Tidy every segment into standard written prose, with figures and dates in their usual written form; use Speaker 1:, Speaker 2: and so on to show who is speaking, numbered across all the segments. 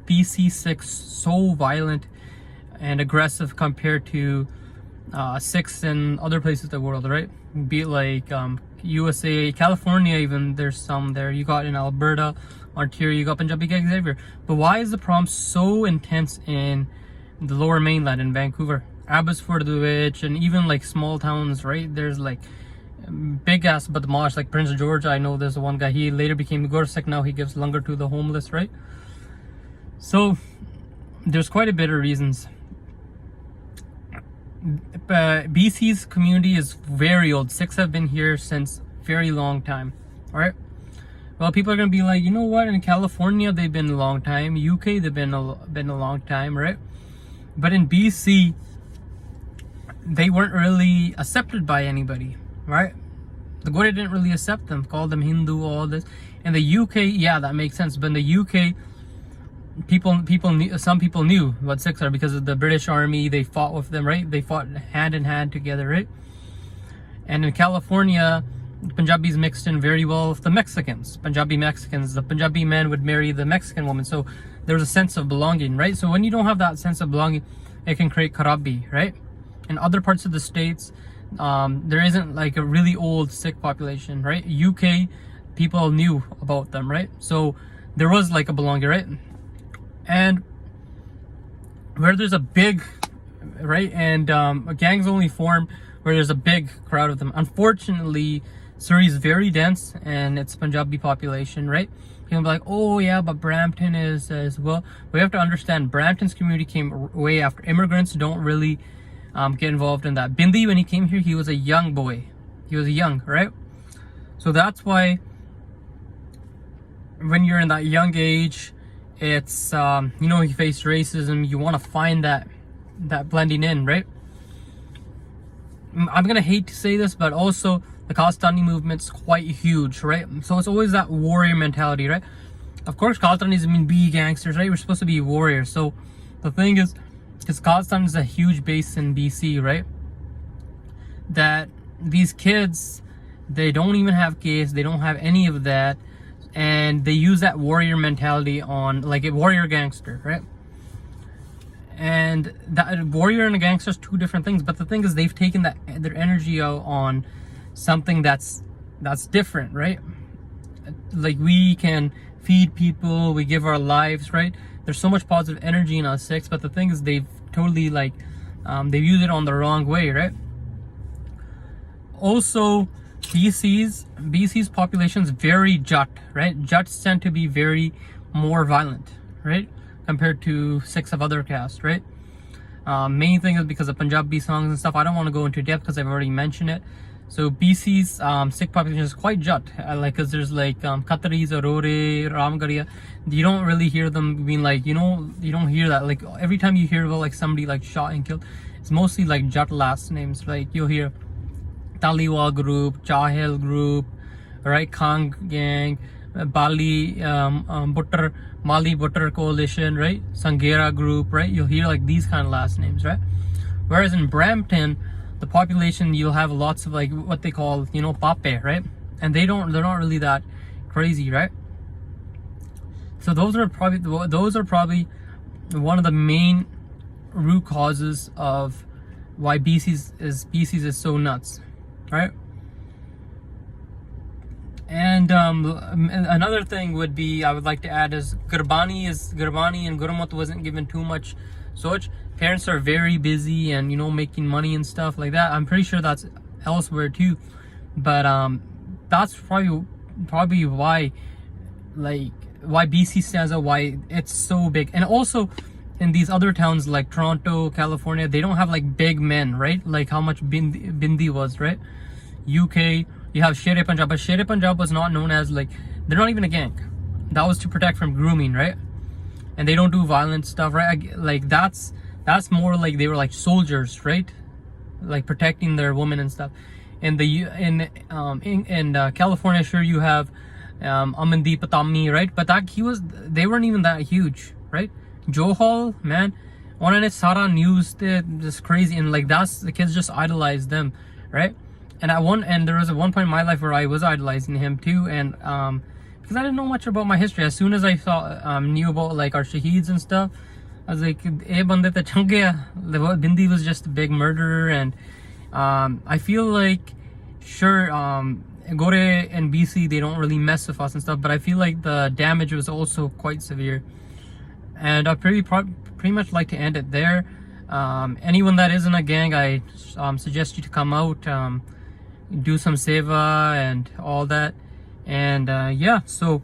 Speaker 1: BC Sikhs so violent and aggressive compared to Sikhs in other places of the world, right? Be it like USA, California, even there's some there. You got in Alberta, Ontario, you got Punjabi gangs everywhere. But why is the problem so intense in the lower mainland in Vancouver, Abbotsford, and even like small towns, right? There's like big ass badmash like Prince George. I know there's one guy, he later became Gursik, now he gives langar to the homeless, right? So there's quite a bit of reasons. BC's community is very old. Sikhs have been here since very long time. All right. Well, people are gonna be like, you know what? In California, they've been a long time. UK, they've been a long time, right? But in BC, they weren't really accepted by anybody, right? The Gora didn't really accept them, called them Hindu, all this. In the UK, yeah, that makes sense. But in the UK, some people knew what Sikhs are because of the British Army. They fought with them, right? They fought hand in hand together, right? And in California, Punjabis mixed in very well with the Mexicans, Punjabi Mexicans. The Punjabi man would marry the Mexican woman, so there's a sense of belonging, right? So when you don't have that sense of belonging, it can create kharabi, right? In other parts of the states, there isn't like a really old Sikh population, right? UK, people knew about them, right? So there was like a belonging, right? And where there's a big, right, and gangs only form where there's a big crowd of them. Unfortunately, Surrey is very dense and it's Punjabi population, right? People be like, oh yeah, but Brampton is as well. We have to understand Brampton's community came way after. Immigrants don't really get involved in that. Bindy, when he came here, he was a young boy. He was young, right? So that's why when you're in that young age, it's you face racism, you want to find that blending in, right? I'm gonna hate to say this, but also the Khalistani movement's quite huge, right? So it's always that warrior mentality, right? Of course, Khalistanis mean be gangsters, right? We're supposed to be warriors. So the thing is, because Khalistan is a huge base in BC, right? That these kids, they don't even have kids, they don't have any of that. And they use that warrior mentality on like a warrior gangster, right? And that warrior and a gangster is two different things. But the thing is, they've taken their energy out on something that's different, right? Like we can feed people, we give our lives, right? There's so much positive energy in us Sikhs, but the thing is, they've totally like they've used it on the wrong way, right? Also, BC's population is very jatt, right? Jatts tend to be very more violent, right? Compared to Sikhs of other castes, right? Main thing is because of Punjabi songs and stuff. I don't want to go into depth because I've already mentioned it. So BC's Sikh population is quite jatt, like because there's like Khataris, Arore, Ramgarhia. You don't really hear them being like, you don't hear that. Like every time you hear about like somebody like shot and killed, it's mostly like jatt last names. Like you'll hear Taliwa group, Chahel group, right? Khang gang, Bali Mali Buttar coalition, right? Sangera group, right? You'll hear like these kind of last names, right? Whereas in Brampton, the population, you'll have lots of like what they call, pape, right? And they're not really that crazy, right? So those are probably one of the main root causes of why BC's is so nuts, right? And another thing would be, I would like to add, is Gurbani and Gurmat wasn't given too much soch. Parents are very busy and making money and stuff like that. I'm pretty sure that's elsewhere too, but that's probably why BC stands out, why it's so big. And also in these other towns like Toronto, California, they don't have like big men, right? Like how much Bindy was, right? UK, you have Sher-e Punjab, but Sher-e Punjab was not known as, like, they're not even a gang. That was to protect from grooming, right? And they don't do violent stuff, right? Like that's more like they were like soldiers, right? Like protecting their women and stuff. In California, sure, you have Amandeep Patami, right? But they weren't even that huge, right? Johal, man, on it Sara news, just crazy, and like the kids just idolized them, right? And there was one point in my life where I was idolizing him too, and because I didn't know much about my history. As soon as I saw knew about like our shaheeds and stuff, I was like, "Eh, bande te change hai." Bindy was just a big murderer, and I feel like, sure, Gore and BC, they don't really mess with us and stuff, but I feel like the damage was also quite severe, and I pretty much like to end it there. Anyone that is in a gang, I suggest you to come out, do some seva and all that, and yeah, so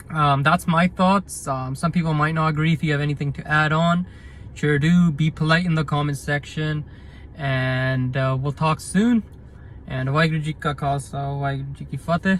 Speaker 1: that's my thoughts. Some people might not agree. If you have anything to add on, sure do. Be polite in the comment section, and we'll talk soon. And Waheguru Ji Ka Khalsa, Waheguru Ji Ki Fateh.